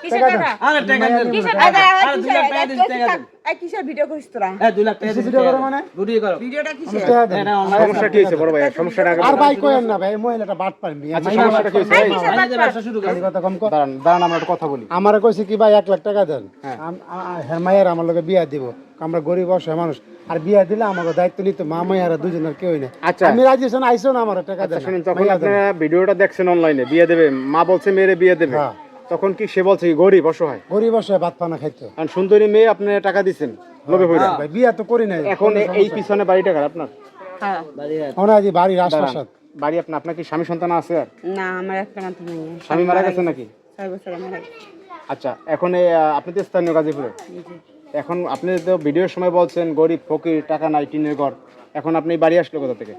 কিসের টাকা? আরে টাকা দেন কিসের টাকা? আরে 2 লাখ টাকা দিছি টাকা দেন এই কিসের ভিডিও করিস তোরা? 2 লাখ টাকা দিছি ভিডিও করো মানে? ভিডিও করো ভিডিওটা কিসের? এটা অনলাইন সমস্যা কি হয়েছে বড় ভাই সমস্যাটা আগে আর ভাই কইেন না ভাই মহিলাটা বাট পারবি আচ্ছা সমস্যাটা কি হয়েছে এই কিসের মাইনাদের বাটপার? ব্যবসা শুরু করো কথা কম কর দাঁড়ান দাঁড়ান আমরা একটা কথা বলি আমারে কইছে কি ভাই 1 লাখ টাকা দেন হ্যাঁ মায়ের আমার লগে বিয়া দিব আমরা গরিব অসহায় মানুষ আর বিয়া দিলে আমাকে দায়িত্ব নিতে মা মায়েরা দুজনের কেউই না আচ্ছা। আমি রাজি আছেন আইসো না আমার টাকা দেন শুনুন যখন আপনারা ভিডিওটা দেখছেন অনলাইনে বিয়ে দেবে মা বলছে মেয়েরে বিয়ে দেবে হ্যাঁ। তখন কি সে বলছে কি গরিব অসহায় গরিব অসহায় ভাত পানা খাইতো আর সুন্দরী মেয়ে আপনি টাকা দিচ্ছেন লোভে পড়ে ভাই বিয়া তো করি নাই এখন এই পিছনে বাড়িটা কার আপনার হ্যাঁ। বাড়ি হাত ওনাজি বাড়ির রাজপ্রাসাদ বাড়ি আপনার কি স্বামী সন্তান আছে আর না আমার একটা মাত্র নাই। স্বামী মারা গেছে নাকি 6 বছর মারা গেছে। আচ্ছা এখন এই আপনি তো স্থানীয় গাজীপুরে এখন আপনি তো ভিডিওর সময় বলছেন গরিব ফকির টাকা নাই টিনের ঘর এখন আপনি বাড়ি আসলো কোথা থেকে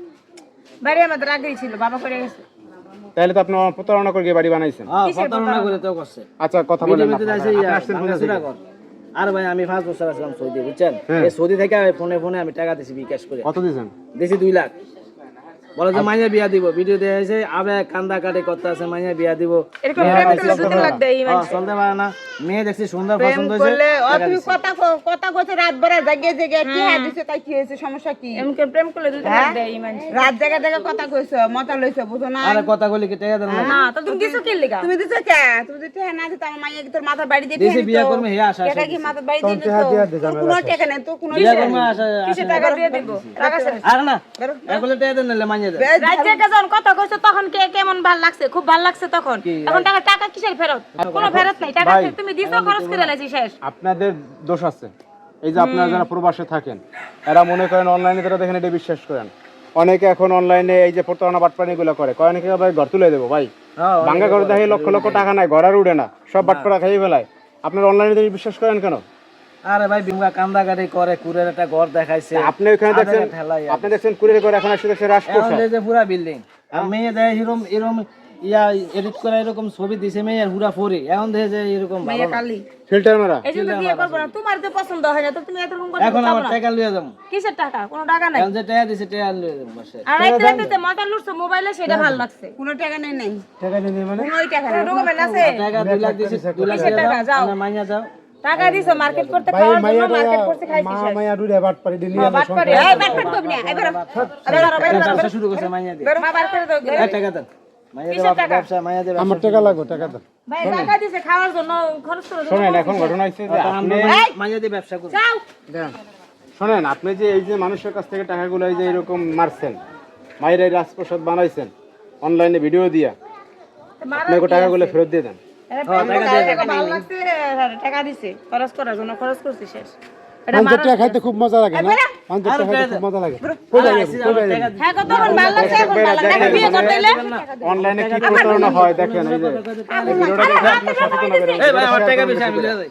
বাড়ি আমাদের আগেই ছিল, বাবা করে গেছে। তাহলে তো আপনি প্রতারণা করে গিয়ে বাড়ি বানাইছেন হ্যাঁ প্রতারণা করে তো করছে আচ্ছা কথা বলেন ভিডিও যাইছে আপনি আসছেন কোথা থেকে? কর আর ভাই আমি 5 বছর আসলাম সৌদি বুঝছেন এই সৌদি থেকে ফোনে ফোনে আমি টাকা দিছি বিকাশ করে কত দিয়েছেন দিছি 2 লাখ বলে যে মাইয়া বিয়া দিব ভিডিও দিয়ে এসে আবে কান্দা কাটে করতে আছে মাইয়া বিয়া দিব এরকম প্রেম করলে দুদিন লাগবে এই মানুষ। চলতে পারে না মেয়ে দেখছি সুন্দর প্রেম পছন্দ হয়েছে করলে তুমি কথা কইছে রাত ভরে জাগে জাগে কি দিছে তাই কি হয়েছে সমস্যা কি? এমনকি প্রেম করলে দুদিন লাগবে এই মানুষ। রাত জায়গা জায়গা কথা কইছো মতা লইছো বুঝো না? আরে কথা বলি কি টাকা দেন না না তো তুমি দিছো কি লিগা? তুমি দিছো কে? তুমি দিতে না দিতে আমার মাইয়া কি তোর মাথার বাড়ি দিতে দেশে বিয়া করবে হে আশা টাকা কি মাথার বাড়ি দিতে টাকা দিয়া দে তো কোনো টাকা নাই তো কোনো বিয়া করবে আশা কিসের টাকা দিয়ে দিব? টাকা শেষ। আর না এগুলো টাকা দেন না মাইয়া দেন রাজ্যে যখন কথা কইছো তখন কে কেমন ভাল লাগছে? খুব ভাল লাগছে তখন। এখন টাকা কিসের ফেরত? কোনো ফেরত নাই। টাকা তুমি দিছো খরচ করে লাইছি শেষ। আপনাদের দোষ আছে এই যে আপনারা যারা প্রবাসে থাকেন এরা মনে করেন অনলাইনে যারা দেখেন এটা বিশ্বাস করেন অনেকে এখন অনলাইনে এই যে প্রতারণা বাটপানিগুলো করে কয় অনেকে ভাই ঘর তুলে দেবো ভাই ভাঙ্গা ঘরে দেখে লক্ষ লক্ষ টাকা নাই ঘর আর উঠে না সব বাটপাড়া খাইয়ে ফেলায় আপনারা অনলাইনে বিশ্বাস করেন কেন আরে ভাই বিমা কান্দা গাড়ি করে কুরের একটা ঘর দেখাইছে আপনি ওখানে দেখছেন আপনি দেখছেন কুড়ির ঘর এখন আসে দেখছেন রাজপ্রসাদ এখন এই যে পুরা বিল্ডিং আর মেয়ে দেয় এরকম এরকম ইয়া এডিট করে এরকম ছবি দিছে মেয়ের পুরা ফরি এখন দেখে যে এরকম ভালো মাইয়া না। কালি ফিল্টার মারা এই জন্য বিয়ে করবো না। তোমার তো পছন্দ হয় না তো তুমি এরকম কথা এখন বলছো আমার না। টাকা লইয়া যাবো কিসের টাকা? কোনো টাকা নাই। এখন যে টাকা দিছে টাকা লইয়া যাবো বাসায় আর রাইতে রাইতে মাথা লুটছো মোবাইলে সেটা ভাল লাগছে। কোনো টাকা নাই নাই টাকা নিয়ে মানে কোনো টাকা নাই ডকুমেন্ট আছে? টাকা 2 লাখ দিছি 2 লাখ কিসের টাকা? যাও। আমরা মাইয়া যাও টাকা দিছো মার্কেট করতে ভাই খাওয়ার জন্য মাইয়া মার্কেট করতে খাইছি মা শেষ। মাইয়া ডুরে বাট পারি দিলি আমার বাট পারে। এই বাটপাট করবি না এবার ব্যবসা শুরু করছে মাইয়া দিয়ে মা বার করে দাও। টাকা দেন মাইয়া দিয়ে ব্যবসা মাইয়া দিয়ে আমার টাকা লাগবে টাকা দেন ভাই টাকা দিছে খাওয়ার জন্য খরচ করে দাও। শোনেন এখন ঘটনা হচ্ছে যে আপনি মাইয়া দিয়ে ব্যবসা করব যাও। শোনেন আপনি যে এই যে মানুষের কাছ থেকে টাকাগুলো এই যে এরকম মারছেন মায়ের এই রাজপ্রসাদ বানাইছেন অনলাইনে ভিডিও দিয়া আপনাকে টাকাগুলো ফেরত দিয়ে দেন ভালো লাগছে টাকা দিছে খরচ করার জন্য খরচ করছি শেষ। পাঁচশো টাকা খাইতে খুব মজা লাগে না 500 টাকা খাইতে খুব মজা লাগে কই যাবে হ্যাঁ কত ভালো লাগছে এখন ভালো লাগে। টাকা বিয়ে করতে এলে অনলাইনে কি প্রতারণা হয় দেখেন এই যে এই ভিডিওটা দেখে আপনি সচেতন হবেন এই ভাই আমার টাকা বেশি আমি লইয়া যাই